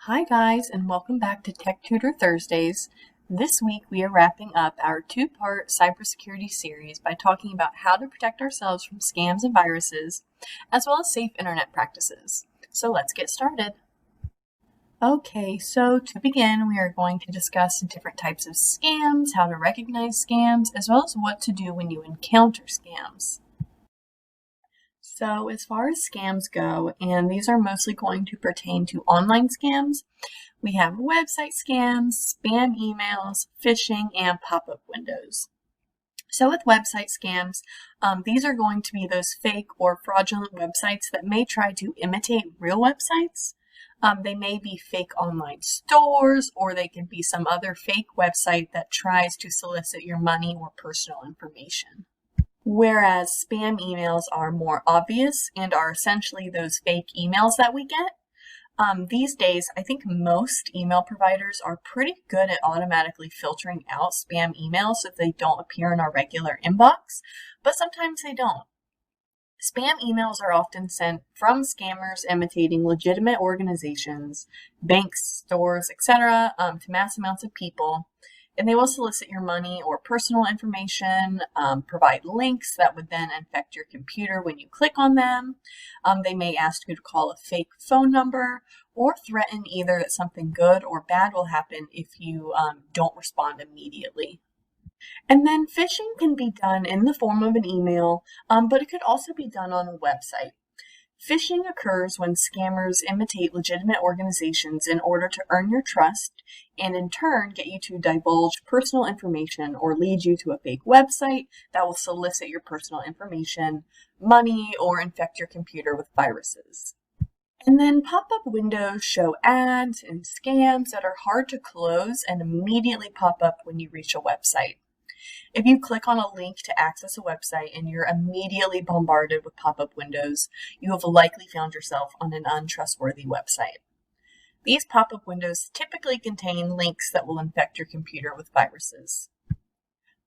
Hi guys, and welcome back to Tech Tutor Thursdays. This week we are wrapping up our two-part cybersecurity series by talking about how to protect ourselves from scams and viruses, as well as safe internet practices. So let's get started. Okay, so to begin, we are going to discuss different types of scams, how to recognize scams, as well as what to do when you encounter scams. So as far as scams go, and these are mostly going to pertain to online scams, we have website scams, spam emails, phishing, and pop-up windows. So with website scams, these are going to be those fake or fraudulent websites that may try to imitate real websites. They may be fake online stores, or they can be some other fake website that tries to solicit your money or personal information. Whereas spam emails are more obvious and are essentially those fake emails that we get. These days, I think most email providers are pretty good at automatically filtering out spam emails so that they don't appear in our regular inbox, but sometimes they don't. Spam emails are often sent from scammers imitating legitimate organizations, banks, stores, etc., to mass amounts of people. And they will solicit your money or personal information, provide links that would then infect your computer when you click on them. They may ask you to call a fake phone number or threaten either that something good or bad will happen if you don't respond immediately. And then phishing can be done in the form of an email, but it could also be done on a website. Phishing occurs when scammers imitate legitimate organizations in order to earn your trust and in turn get you to divulge personal information or lead you to a fake website that will solicit your personal information, money, or infect your computer with viruses. And then pop-up windows show ads and scams that are hard to close and immediately pop up when you reach a website. If you click on a link to access a website and you're immediately bombarded with pop-up windows, you have likely found yourself on an untrustworthy website. These pop-up windows typically contain links that will infect your computer with viruses.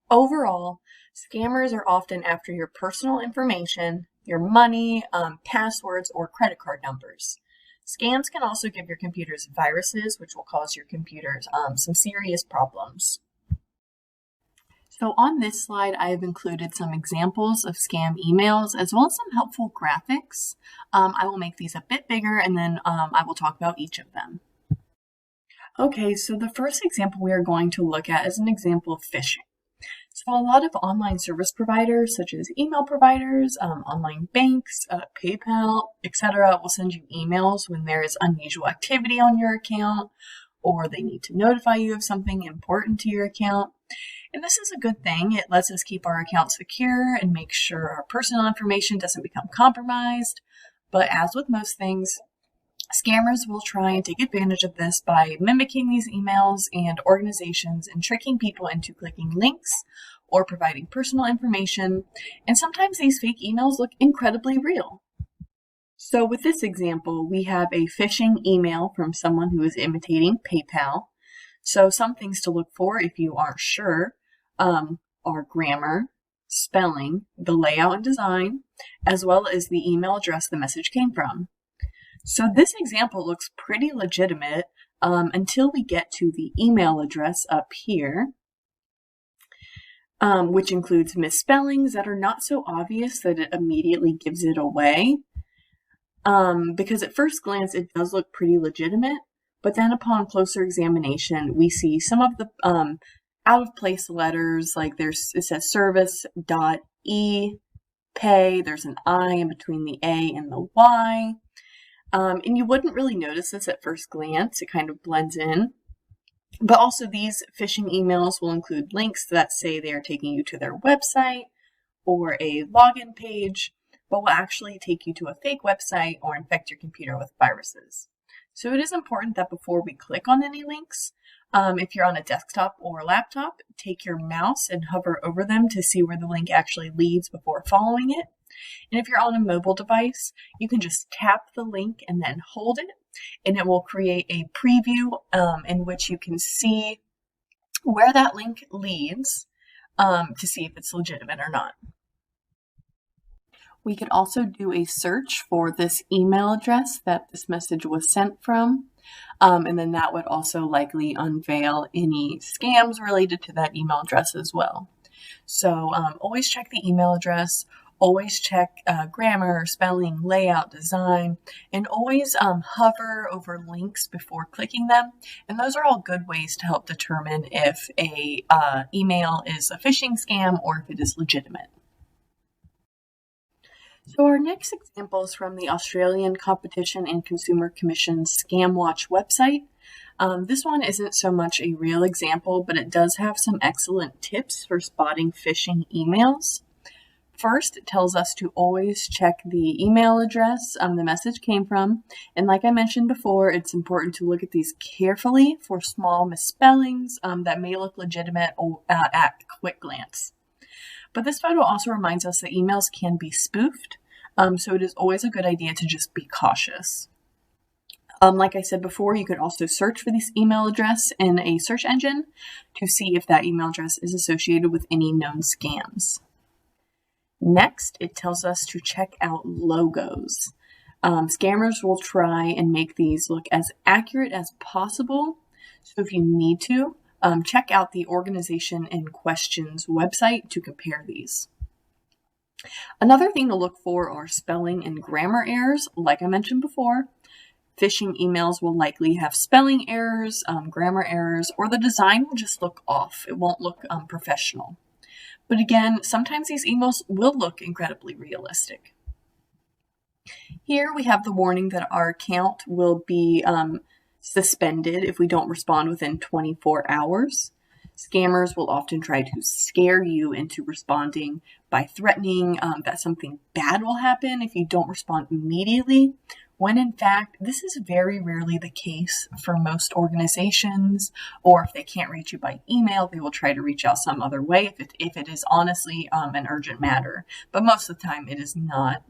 Overall, scammers are often after your personal information, your money, passwords, or credit card numbers. Scams can also give your computers viruses, which will cause your computers some serious problems. So on this slide, I have included some examples of scam emails as well as some helpful graphics. I will make these a bit bigger and then I will talk about each of them. Okay, so the first example we are going to look at is an example of phishing. So a lot of online service providers, such as email providers, online banks, PayPal, etc., will send you emails when there is unusual activity on your account or they need to notify you of something important to your account. And this is a good thing. It lets us keep our account secure and make sure our personal information doesn't become compromised. But as with most things, scammers will try and take advantage of this by mimicking these emails and organizations and tricking people into clicking links or providing personal information. And sometimes these fake emails look incredibly real. So with this example, we have a phishing email from someone who is imitating PayPal. So some things to look for if you aren't sure are grammar, spelling, the layout and design, as well as the email address the message came from. So this example looks pretty legitimate until we get to the email address up here, which includes misspellings that are not so obvious that it immediately gives it away. Because at first glance, it does look pretty legitimate, but then upon closer examination, we see some of the out-of-place letters, like it says service.e, pay, there's an I in between the A and the Y. And you wouldn't really notice this at first glance, it kind of blends in. But also these phishing emails will include links that say they are taking you to their website or a login page, but will actually take you to a fake website or infect your computer with viruses. So it is important that before we click on any links, if you're on a desktop or a laptop, take your mouse and hover over them to see where the link actually leads before following it. And if you're on a mobile device, you can just tap the link and then hold it, and it will create a preview in which you can see where that link leads to see if it's legitimate or not. We could also do a search for this email address that this message was sent from. And then that would also likely unveil any scams related to that email address as well. So always check the email address, always check grammar, spelling, layout, design, and always hover over links before clicking them. And those are all good ways to help determine if a email is a phishing scam or if it is legitimate. So our next example is from the Australian Competition and Consumer Commission's Scam Watch website. This one isn't so much a real example, but it does have some excellent tips for spotting phishing emails. First, it tells us to always check the email address the message came from. And like I mentioned before, it's important to look at these carefully for small misspellings that may look legitimate at quick glance. But this photo also reminds us that emails can be spoofed, so it is always a good idea to just be cautious. Like I said before, you could also search for this email address in a search engine to see if that email address is associated with any known scams. Next, it tells us to check out logos. Scammers will try and make these look as accurate as possible, so if you need to, check out the organization in question's website to compare these. Another thing to look for are spelling and grammar errors. Like I mentioned before, phishing emails will likely have spelling errors, grammar errors, or the design will just look off. It won't look professional. But again, sometimes these emails will look incredibly realistic. Here we have the warning that our account will be suspended if we don't respond within 24 hours. Scammers will often try to scare you into responding by threatening that something bad will happen if you don't respond immediately, when in fact, this is very rarely the case for most organizations, or if they can't reach you by email, they will try to reach out some other way if it is honestly an urgent matter, but most of the time it is not.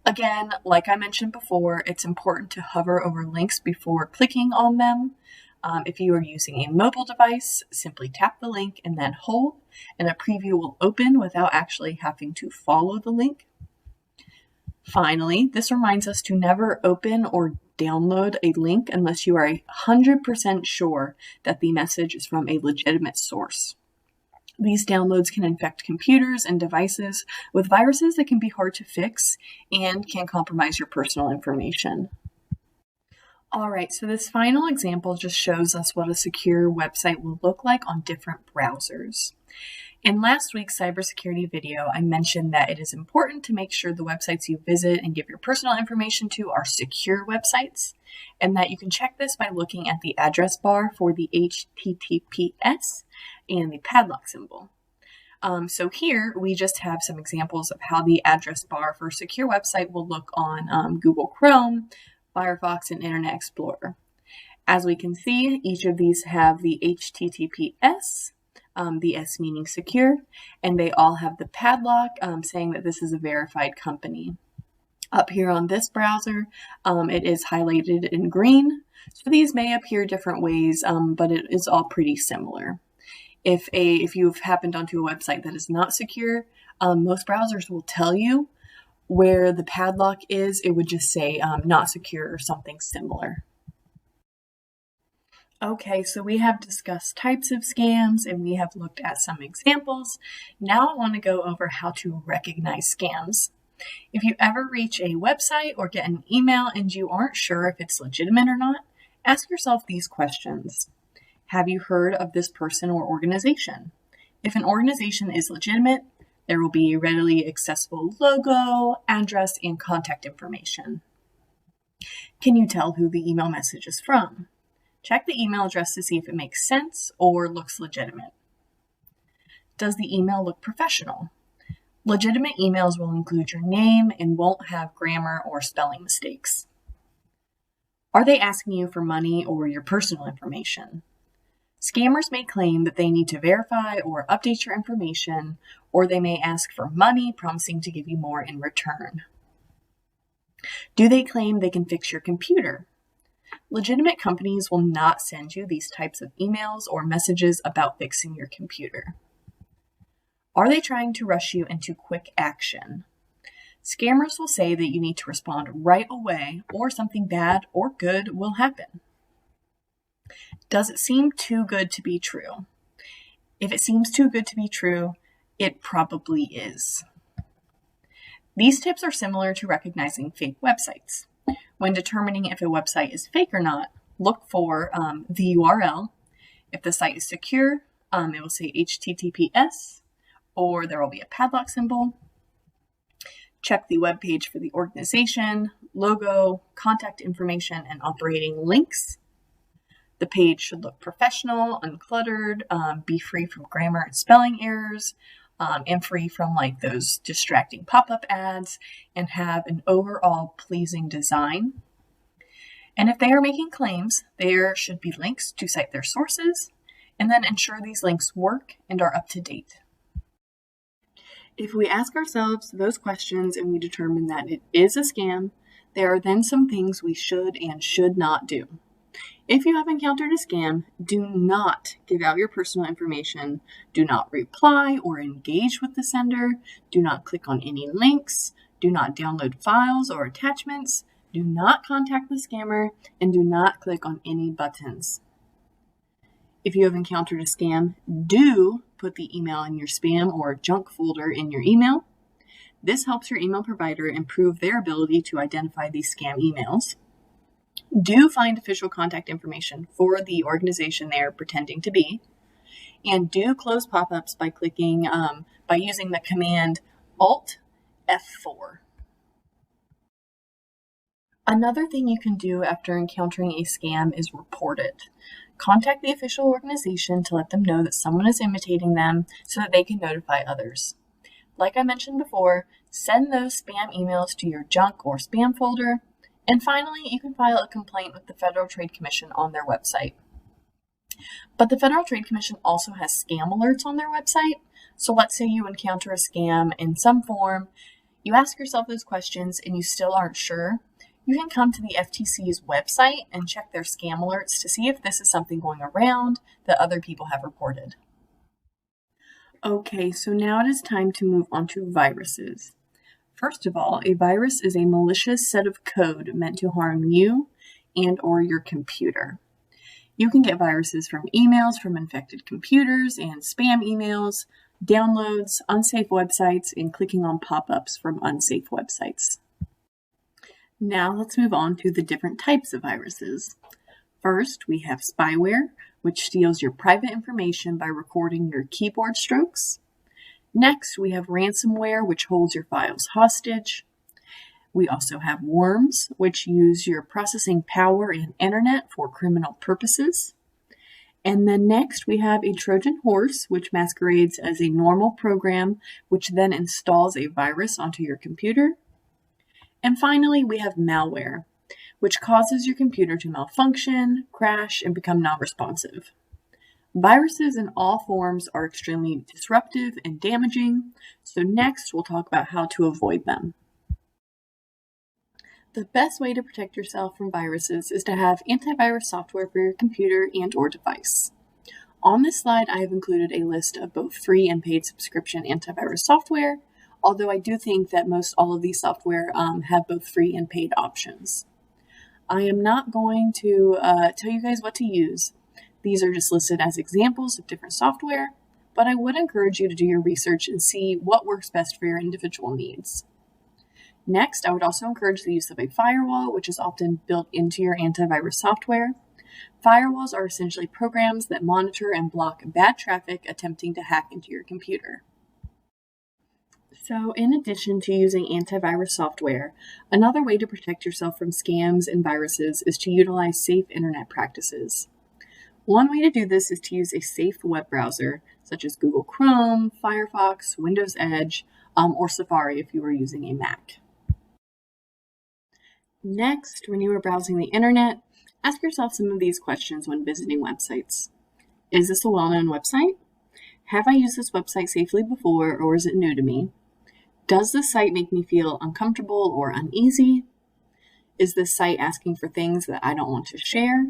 Again, like I mentioned before, it's important to hover over links before clicking on them. If you are using a mobile device, simply tap the link and then hold, and a preview will open without actually having to follow the link. Finally, this reminds us to never open or download a link unless you are 100% sure that the message is from a legitimate source. These downloads can infect computers and devices with viruses that can be hard to fix and can compromise your personal information. All right, so this final example just shows us what a secure website will look like on different browsers. In last week's cybersecurity video, I mentioned that it is important to make sure the websites you visit and give your personal information to are secure websites, and that you can check this by looking at the address bar for the HTTPS and the padlock symbol. So here we just have some examples of how the address bar for a secure website will look on Google Chrome, Firefox, and Internet Explorer. As we can see, each of these have the HTTPS, the S meaning secure, and they all have the padlock saying that this is a verified company. Up here on this browser, it is highlighted in green. So these may appear different ways, but it is all pretty similar. If you've happened onto a website that is not secure, most browsers will tell you where the padlock is. It would just say not secure or something similar. Okay, so we have discussed types of scams and we have looked at some examples. Now I want to go over how to recognize scams. If you ever reach a website or get an email and you aren't sure if it's legitimate or not, ask yourself these questions. Have you heard of this person or organization? If an organization is legitimate, there will be a readily accessible logo, address, and contact information. Can you tell who the email message is from? Check the email address to see if it makes sense or looks legitimate. Does the email look professional? Legitimate emails will include your name and won't have grammar or spelling mistakes. Are they asking you for money or your personal information? Scammers may claim that they need to verify or update your information, or they may ask for money, promising to give you more in return. Do they claim they can fix your computer? Legitimate companies will not send you these types of emails or messages about fixing your computer. Are they trying to rush you into quick action? Scammers will say that you need to respond right away or something bad or good will happen. Does it seem too good to be true? If it seems too good to be true, it probably is. These tips are similar to recognizing fake websites. When determining if a website is fake or not, look for the URL. If the site is secure, it will say HTTPS, or there will be a padlock symbol. Check the web page for the organization, logo, contact information, and operating links. The page should look professional, uncluttered, be free from grammar and spelling errors, and free from those distracting pop-up ads, and have an overall pleasing design. And if they are making claims, there should be links to cite their sources, and then ensure these links work and are up to date. If we ask ourselves those questions and we determine that it is a scam, there are then some things we should and should not do. If you have encountered a scam, do not give out your personal information. Do not reply or engage with the sender. Do not click on any links. Do not download files or attachments. Do not contact the scammer, and do not click on any buttons. If you have encountered a scam, do put the email in your spam or junk folder in your email. This helps your email provider improve their ability to identify these scam emails. Do find official contact information for the organization they are pretending to be, and do close pop-ups by using the command Alt F4. Another thing you can do after encountering a scam is report it. Contact the official organization to let them know that someone is imitating them so that they can notify others. Like I mentioned before, send those spam emails to your junk or spam folder. And finally, you can file a complaint with the Federal Trade Commission on their website. But the Federal Trade Commission also has scam alerts on their website. So let's say you encounter a scam in some form, you ask yourself those questions and you still aren't sure. You can come to the FTC's website and check their scam alerts to see if this is something going around that other people have reported. Okay, so now it is time to move on to viruses. First of all, a virus is a malicious set of code meant to harm you and or your computer. You can get viruses from emails from infected computers and spam emails, downloads, unsafe websites, and clicking on pop-ups from unsafe websites. Now let's move on to the different types of viruses. First, we have spyware, which steals your private information by recording your keyboard strokes. Next, we have ransomware, which holds your files hostage. We also have worms, which use your processing power and internet for criminal purposes. And then next, we have a Trojan horse, which masquerades as a normal program, which then installs a virus onto your computer. And finally, we have malware, which causes your computer to malfunction, crash, and become non-responsive. Viruses in all forms are extremely disruptive and damaging, so next we'll talk about how to avoid them. The best way to protect yourself from viruses is to have antivirus software for your computer and or device. On this slide, I have included a list of both free and paid subscription antivirus software, although I do think that most all of these software have both free and paid options. I am not going to tell you guys what to use. These are just listed as examples of different software, but I would encourage you to do your research and see what works best for your individual needs. Next, I would also encourage the use of a firewall, which is often built into your antivirus software. Firewalls are essentially programs that monitor and block bad traffic attempting to hack into your computer. So, in addition to using antivirus software, another way to protect yourself from scams and viruses is to utilize safe internet practices. One way to do this is to use a safe web browser, such as Google Chrome, Firefox, Windows Edge, or Safari if you were using a Mac. Next, when you are browsing the internet, ask yourself some of these questions when visiting websites. Is this a well-known website? Have I used this website safely before, or is it new to me? Does this site make me feel uncomfortable or uneasy? Is this site asking for things that I don't want to share?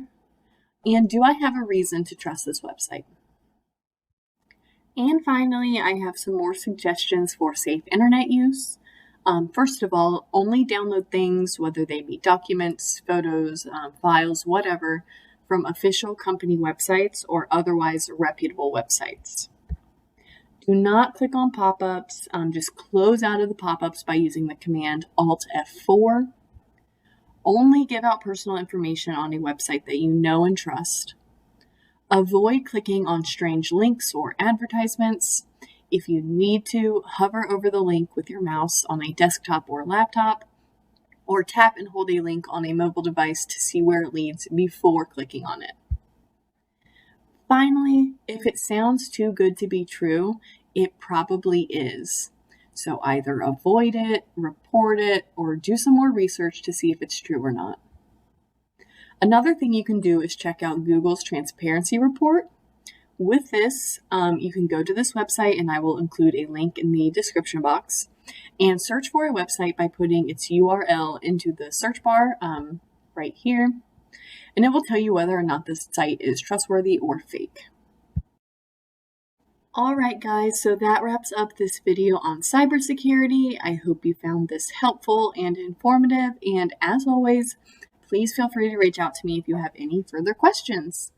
And do I have a reason to trust this website? And finally, I have some more suggestions for safe internet use. First of all, only download things, whether they be documents, photos, files, whatever, from official company websites or otherwise reputable websites. Do not click on pop-ups. Just close out of the pop-ups by using the command Alt F4. Only give out personal information on a website that you know and trust. Avoid clicking on strange links or advertisements. If you need to, hover over the link with your mouse on a desktop or laptop, or tap and hold a link on a mobile device to see where it leads before clicking on it. Finally, if it sounds too good to be true, it probably is. So either avoid it, report it, or do some more research to see if it's true or not. Another thing you can do is check out Google's transparency report. With this, you can go to this website, and I will include a link in the description box, and search for a website by putting its URL into the search bar right here, and it will tell you whether or not this site is trustworthy or fake. Alright guys, so that wraps up this video on cybersecurity. I hope you found this helpful and informative, and as always, please feel free to reach out to me if you have any further questions.